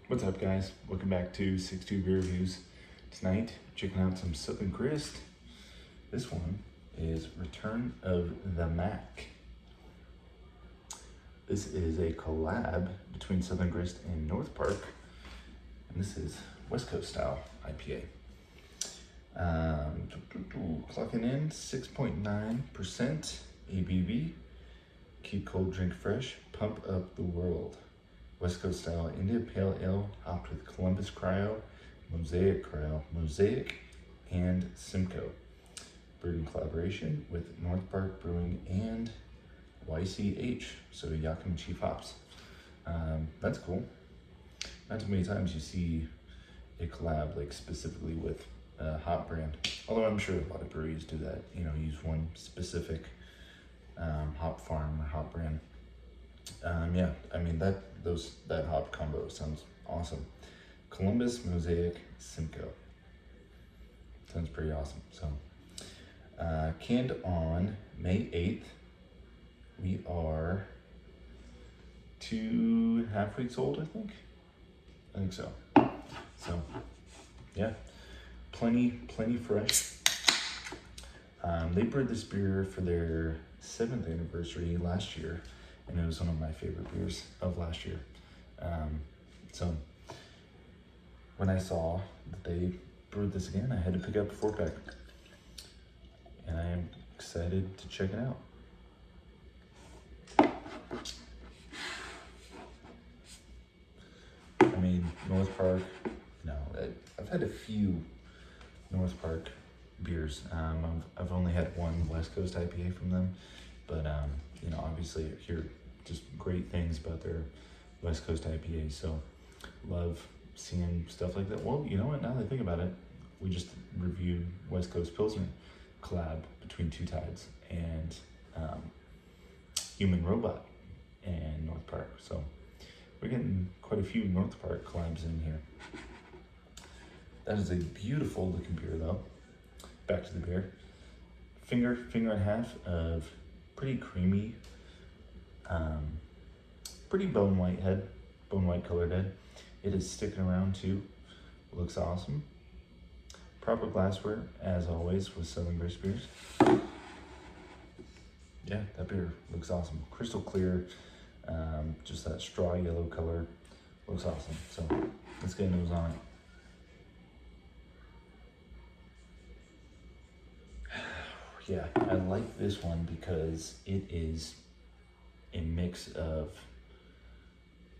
What's up, guys? Welcome back to 62 Beer Reviews. Tonight, checking out some Southern Grist. This one is Return of the Mac. This is a collab between Southern Grist and North Park, and this is West Coast style IPA. Clocking in 6.9% ABV. Keep cold, drink fresh, pump up the world. West Coast style India Pale Ale, hopped with Columbus Cryo, Mosaic, and Simcoe. Brewed in collaboration with North Park Brewing and YCH, so Yakima Chief hops. That's cool. Not too many times you see a collab like specifically with a hop brand. Although I'm sure a lot of breweries do that. You know, use one specific hop farm or hop brand. Yeah, I mean that hop combo sounds awesome. Columbus, Mosaic, Simcoe. Sounds pretty awesome. So, canned on May 8th. We are 2.5 weeks old, I think so. So, yeah, plenty fresh. They brewed this beer for their 7th anniversary last year, and it was one of my favorite beers of last year. So when I saw that they brewed this again, I had to pick up a 4-pack, and I am excited to check it out. I mean, North Park, I've had a few North Park beers. I've only had one West Coast IPA from them, but you know, obviously I hear just great things about their West Coast IPA, so love seeing stuff like that. Well, you know what, now that I think about it, we just reviewed West Coast Pilsner collab between Two Tides and Human Robot and North Park, so we're getting quite a few North Park collabs in here. That is a beautiful looking beer though. Back to the beer. Finger and a half of pretty creamy, pretty bone white colored head. It is sticking around too. Looks awesome. Proper glassware, as always, with Southern Grist beers. Yeah, that beer looks awesome. Crystal clear, just that straw yellow color. Looks awesome. So let's get a nose on it. Yeah, I like this one because it is a mix of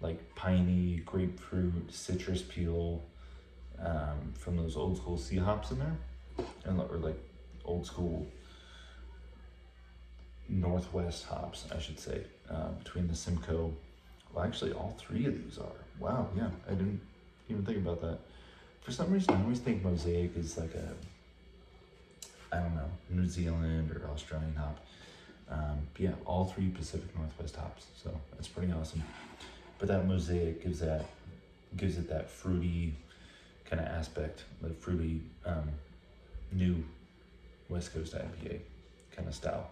like piney, grapefruit, citrus peel, from those old school sea hops in there, or like old school Northwest hops, I should say, between the Simcoe. Well, actually all three of these are. Wow, yeah, I didn't even think about that. For some reason, I always think Mosaic is like I don't know, New Zealand or Australian hop. But yeah, all three Pacific Northwest hops, so that's pretty awesome. But that Mosaic gives it that fruity kind of aspect, like fruity, new West Coast IPA kind of style.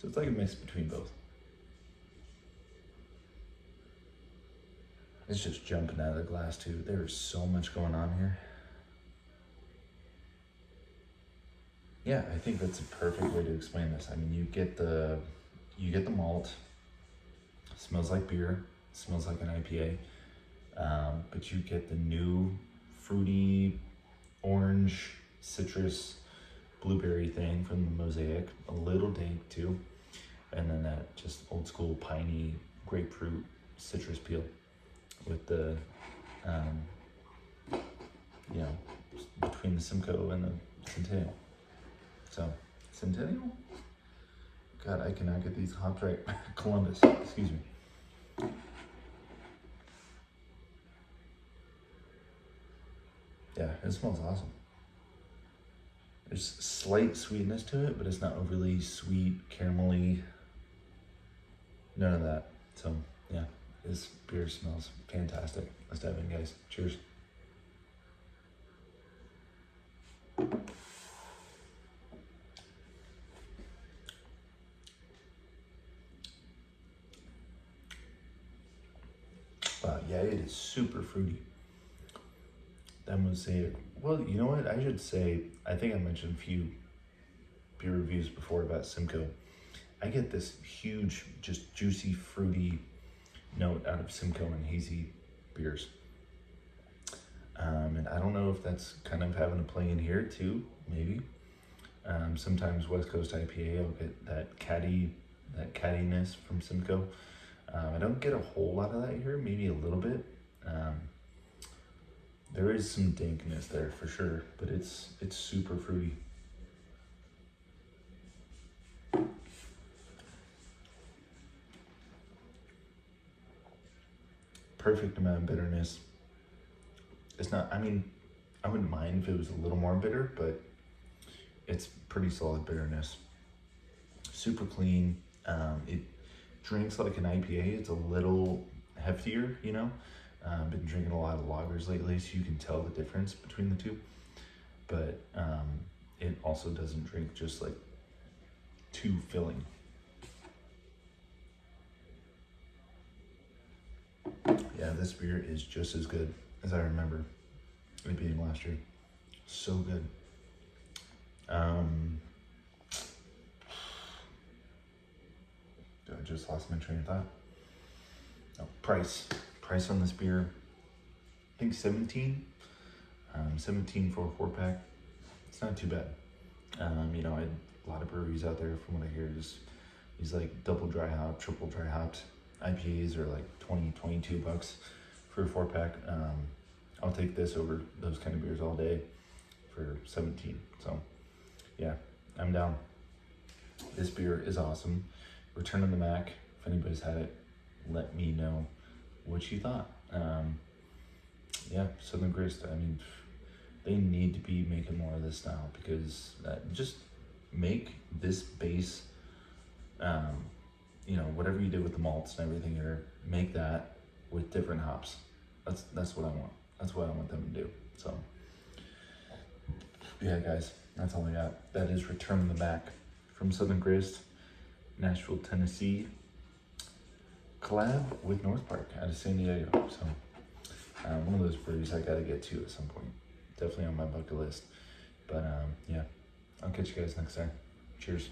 So it's like a mix between both. It's just jumping out of the glass too. There is so much going on here. Yeah, I think that's a perfect way to explain this. I mean, you get the malt. It smells like beer. It smells like an IPA. But you get the new fruity, orange, citrus, blueberry thing from the Mosaic. A little dank too, and then that just old school piney, grapefruit, citrus peel with the, you know, between the Simcoe and the Centennial. So, Centennial? God, I cannot get these hops right. Columbus, excuse me. Yeah, it smells awesome. There's slight sweetness to it, but it's not overly sweet, caramelly. None of that. So, yeah, this beer smells fantastic. Let's dive in, guys. Cheers. Yeah, it is super fruity. that mosaic. Well, you know what? I should say, I think I mentioned a few beer reviews before about Simcoe. I get this huge, just juicy, fruity note out of Simcoe and hazy beers. And I don't know if that's kind of having a play in here too, maybe. Sometimes West Coast IPA, I'll get that cattiness from Simcoe. I don't get a whole lot of that here, maybe a little bit. There is some dankness there for sure, but it's super fruity. Perfect amount of bitterness. It's not, I mean, I wouldn't mind if it was a little more bitter, but it's pretty solid bitterness. Super clean. It drinks like an IPA. It's a little heftier, you know. Been drinking a lot of lagers lately, so you can tell the difference between the two. But it also doesn't drink just like too filling. Yeah, this beer is just as good as I remember it being last year. So good. I just lost my train of thought. Oh, price on this beer, I think 17 for a 4-pack. It's not too bad. You know, a lot of breweries out there, from what I hear, just these like double dry hop, triple dry hopped IPAs are like 20, 22 bucks for a 4-pack. I'll take this over those kind of beers all day for 17. So yeah, I'm down. This beer is awesome. Return of the Mac. If anybody's had it, let me know what you thought. Yeah, Southern Grist. I mean, they need to be making more of this style, because just make this base, you know, whatever you did with the malts and everything here, make that with different hops. That's what I want. That's what I want them to do. So yeah, guys, that's all I got. That is Return of the Mac from Southern Grist, Nashville, Tennessee. Collab with North Park out of San Diego. So one of those breweries I gotta get to at some point. Definitely on my bucket list. But yeah, I'll catch you guys next time. Cheers.